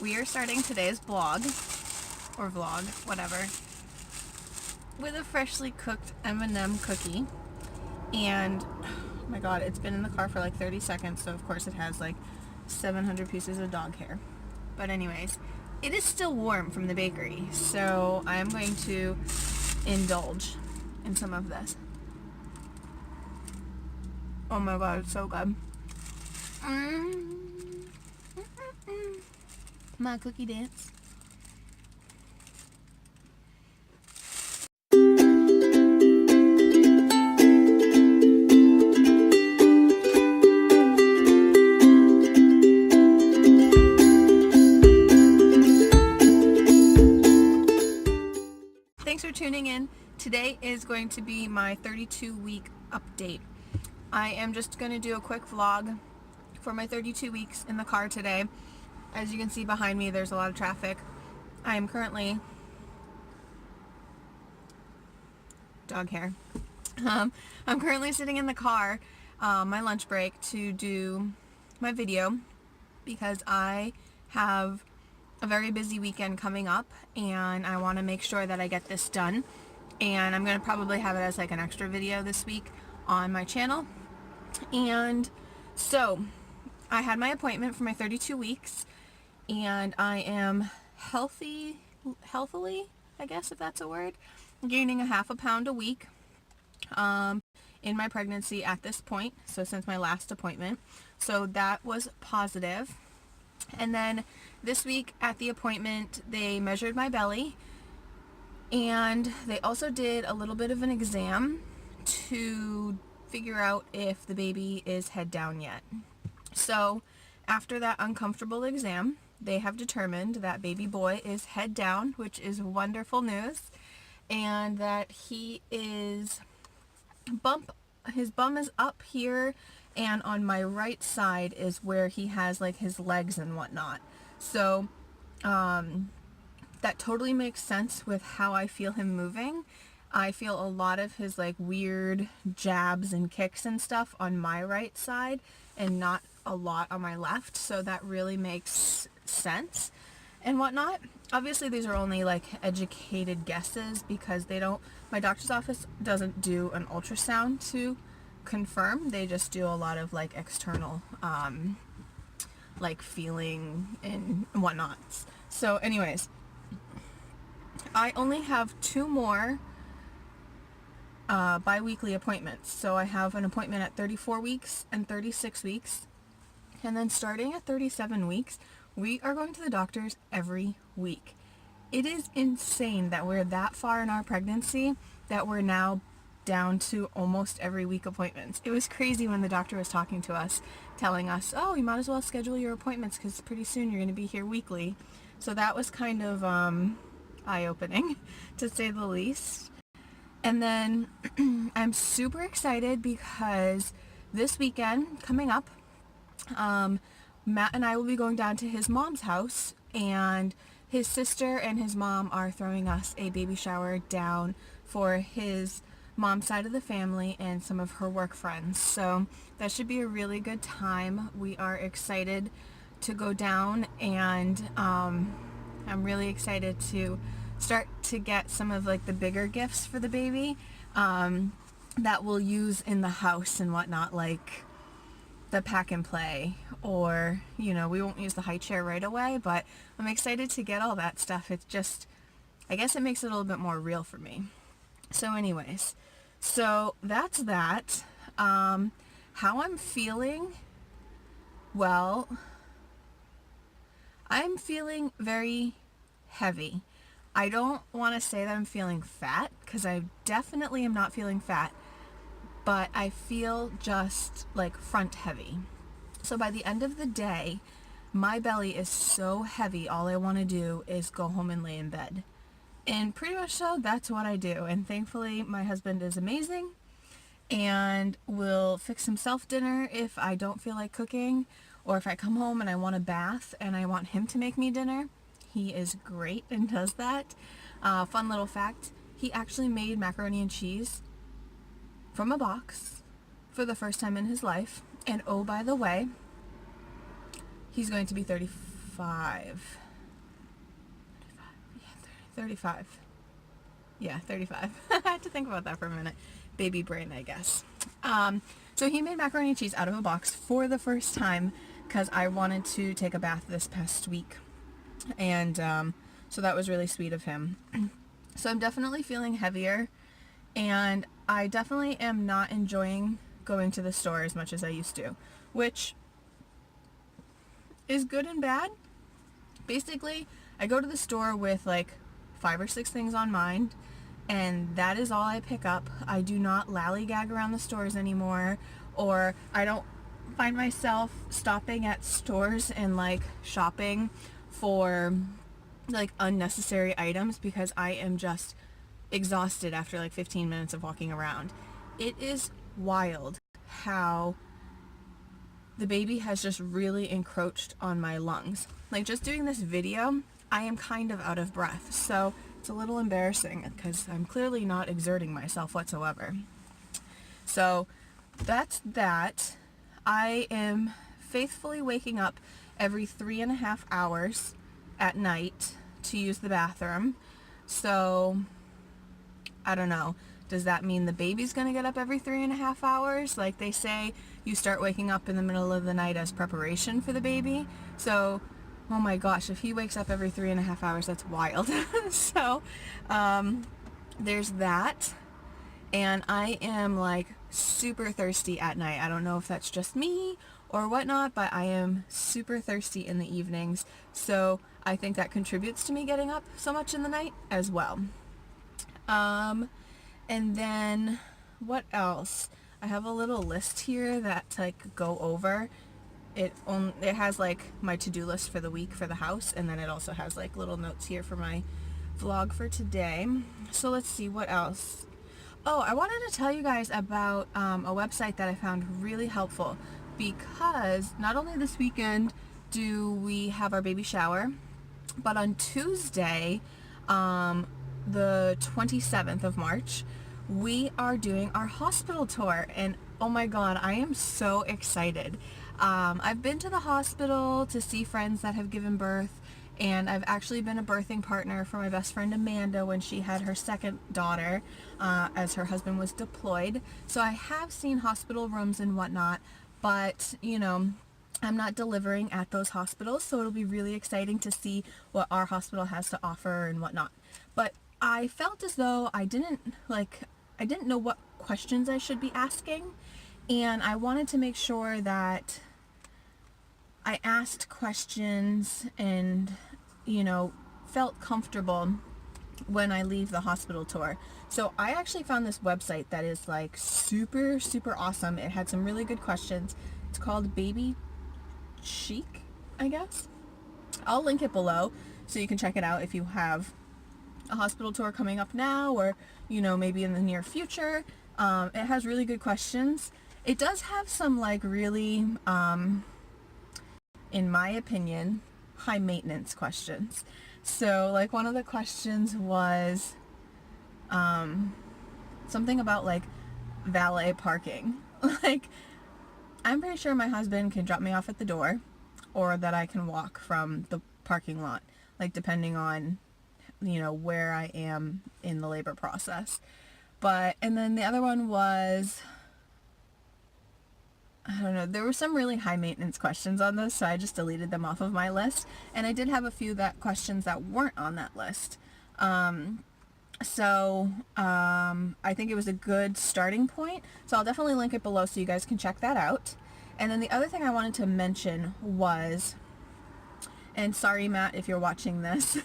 We are starting today's blog, or vlog, whatever, with a freshly cooked M&M cookie. And, oh my god, it's been in the car for like 30 seconds, so of course it has like 700 pieces of dog hair. But anyways, it is still warm from the bakery, so I'm going to indulge in some of this. Oh my god, it's so good. My cookie dance. Thanks for tuning in. Today is going to be my 32-week update. I am just going to do a quick vlog for my 32 weeks in the car today. As you can see behind me, there's a lot of traffic. I am currently... dog hair. I'm currently sitting in the car, my lunch break, to do my video because I have a very busy weekend coming up and I want to make sure that I get this done. And I'm going to probably have it as like an extra video this week on my channel. And so I had my appointment for my 32 weeks and I am healthily, I guess if that's a word, gaining a half a pound a week in my pregnancy at this point, so since my last appointment. So that was positive. And then this week at the appointment they measured my belly and they also did a little bit of an exam to figure out if the baby is head down yet. So after that uncomfortable exam, they have determined that baby boy is head down, which is wonderful news, and that he is his bum is up here, and on my right side is where he has like his legs and whatnot. So that totally makes sense with how I feel him moving. I feel a lot of his like weird jabs and kicks and stuff on my right side and not a lot on my left, so that really makes sense and whatnot. Obviously these are only like educated guesses because my doctor's office doesn't do an ultrasound to confirm. They just do a lot of like external like feeling and whatnot. So anyways, I only have 2 more bi-weekly appointments. So I have an appointment at 34 weeks and 36 weeks, and then starting at 37 weeks we are going to the doctors every week. It is insane that we're that far in our pregnancy that we're now down to almost every week appointments. It was crazy when the doctor was talking to us, telling us, oh, you might as well schedule your appointments because pretty soon you're going to be here weekly. So that was kind of eye-opening, to say the least. And then I'm super excited because this weekend coming up, Matt and I will be going down to his mom's house, and his sister and his mom are throwing us a baby shower down for his mom's side of the family and some of her work friends. So that should be a really good time. We are excited to go down, and I'm really excited to start to get some of like the bigger gifts for the baby that we'll use in the house and whatnot, like the pack and play, or we won't use the high chair right away, but I'm excited to get all that stuff. It's just, I guess it makes it a little bit more real for me. So anyways, so that's that. How I'm feeling, well, I'm feeling very heavy. I don't want to say that I'm feeling fat because I definitely am not feeling fat, but I feel just like front heavy. So by the end of the day, my belly is so heavy, all I want to do is go home and lay in bed. And pretty much so, that's what I do. And thankfully, my husband is amazing and will fix himself dinner if I don't feel like cooking, or if I come home and I want a bath and I want him to make me dinner. He is great and does that. Fun little fact, he actually made macaroni and cheese from a box for the first time in his life. And oh, by the way, he's going to be 35 35. Yeah, 35. I had to think about that for a minute. Baby brain, I guess. So he made macaroni and cheese out of a box for the first time because I wanted to take a bath this past week. And so that was really sweet of him. So I'm definitely feeling heavier, and I definitely am not enjoying going to the store as much as I used to, which is good and bad. Basically, I go to the store with like 5 or 6 things on mind, and that is all I pick up. I do not lollygag around the stores anymore, or I don't find myself stopping at stores and like shopping for like unnecessary items because I am just exhausted after like 15 minutes of walking around. It is wild how the baby has just really encroached on my lungs. Like, just doing this video, I am kind of out of breath, so it's a little embarrassing because I'm clearly not exerting myself whatsoever. So that's that. I am faithfully waking up every 3.5 hours at night to use the bathroom. So I don't know. Does that mean the baby's gonna get up every 3.5 hours? Like they say, you start waking up in the middle of the night as preparation for the baby. So, oh my gosh, if he wakes up every 3.5 hours, that's wild. So, there's that. And I am like super thirsty at night. I don't know if that's just me or whatnot, but I am super thirsty in the evenings. So I think that contributes to me getting up so much in the night as well. And then what else? I have a little list here that to like go over. It has like my to-do list for the week for the house, and then it also has like little notes here for my vlog for today. So let's see what else. Oh, I wanted to tell you guys about a website that I found really helpful, because not only this weekend do we have our baby shower, but on Tuesday, the 27th of March, we are doing our hospital tour, and oh my god, I am so excited. I've been to the hospital to see friends that have given birth, and I've actually been a birthing partner for my best friend Amanda when she had her second daughter, as her husband was deployed. So I have seen hospital rooms and whatnot, but you know, I'm not delivering at those hospitals, so it'll be really exciting to see what our hospital has to offer and whatnot. But I felt as though I didn't know what questions I should be asking, and I wanted to make sure that I asked questions and, you know, felt comfortable when I leave the hospital tour. So I actually found this website that is like super, super awesome. It had some really good questions. It's called Baby Chic, I guess. I'll link it below so you can check it out if you have a hospital tour coming up now, or you know, maybe in the near future. It has really good questions. It does have some like really, in my opinion, high maintenance questions. So like one of the questions was something about like valet parking. Like, I'm pretty sure my husband can drop me off at the door, or that I can walk from the parking lot, like depending on, you know, where I am in the labor process. But, and then the other one was, I don't know, there were some really high maintenance questions on this, so I just deleted them off of my list. And I did have a few questions that weren't on that list. I think it was a good starting point. So I'll definitely link it below so you guys can check that out. And then the other thing I wanted to mention was, and sorry Matt if you're watching this,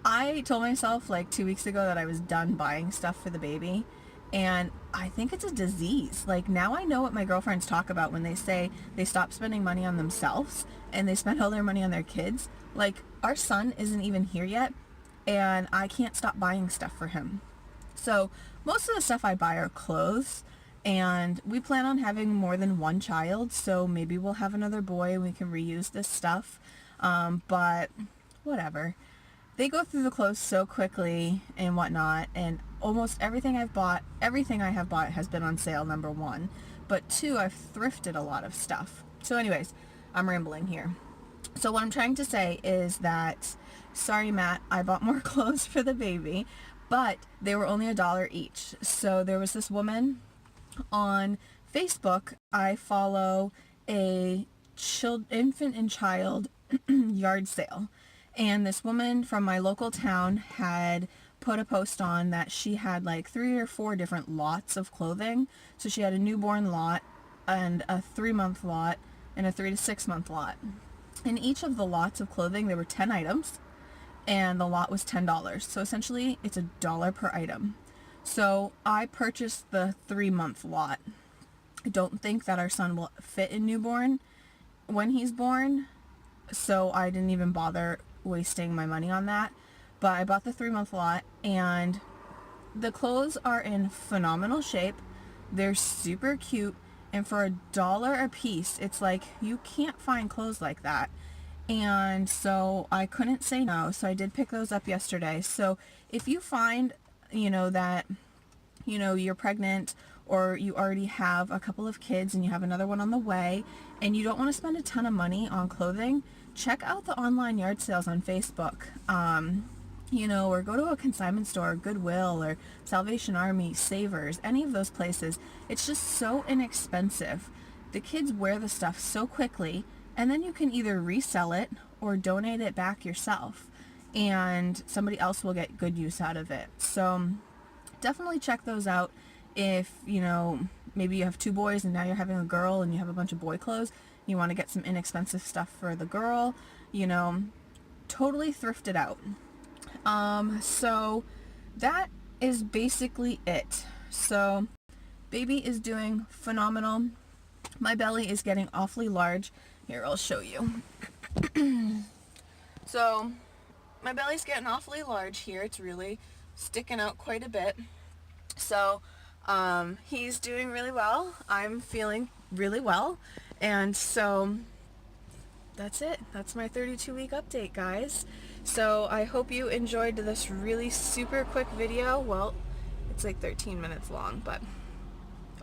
I told myself like 2 weeks ago that I was done buying stuff for the baby, and I think it's a disease. Like, now I know what my girlfriends talk about when they say they stop spending money on themselves and they spend all their money on their kids. Like, our son isn't even here yet, and I can't stop buying stuff for him. So most of the stuff I buy are clothes, and we plan on having more than one child, so maybe we'll have another boy and we can reuse this stuff. But whatever. They go through the clothes so quickly and whatnot, and almost everything I have bought has been on sale, number one. But two, I've thrifted a lot of stuff. So anyways, I'm rambling here. So what I'm trying to say is that sorry Matt, I bought more clothes for the baby, but they were only $1 each. So there was this woman on Facebook. I follow a infant and child yard sale, and this woman from my local town had put a post on that she had like 3 or 4 different lots of clothing. So she had a newborn lot and a 3-month lot and a 3 to 6 month lot. In each of the lots of clothing there were 10 items, and the lot was $10. So essentially it's $1 per item. So I purchased the 3-month lot. I don't think that our son will fit in newborn when he's born, so I didn't even bother wasting my money on that. But I bought the 3-month lot, and the clothes are in phenomenal shape. They're super cute, and for $1 a piece, it's like you can't find clothes like that. And so I couldn't say no, so I did pick those up yesterday. So if you find, that, you're pregnant, or you already have a couple of kids and you have another one on the way, and you don't want to spend a ton of money on clothing, check out the online yard sales on Facebook. Or go to a consignment store, Goodwill, or Salvation Army, Savers, any of those places. It's just so inexpensive. The kids wear the stuff so quickly, and then you can either resell it or donate it back yourself, and somebody else will get good use out of it. So definitely check those out. If, maybe you have 2 boys and now you're having a girl and you have a bunch of boy clothes, you want to get some inexpensive stuff for the girl, totally thrift it out. So that is basically it. So baby is doing phenomenal. My belly is getting awfully large. Here, I'll show you. So my belly's getting awfully large here. It's really sticking out quite a bit. So he's doing really well. I'm feeling really well. And so that's it. That's my 32-week update, guys. So I hope you enjoyed this really super quick video. Well, it's like 13 minutes long, but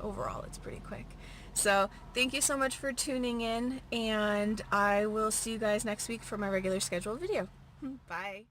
overall it's pretty quick. So thank you so much for tuning in, and I will see you guys next week for my regular scheduled video. Bye.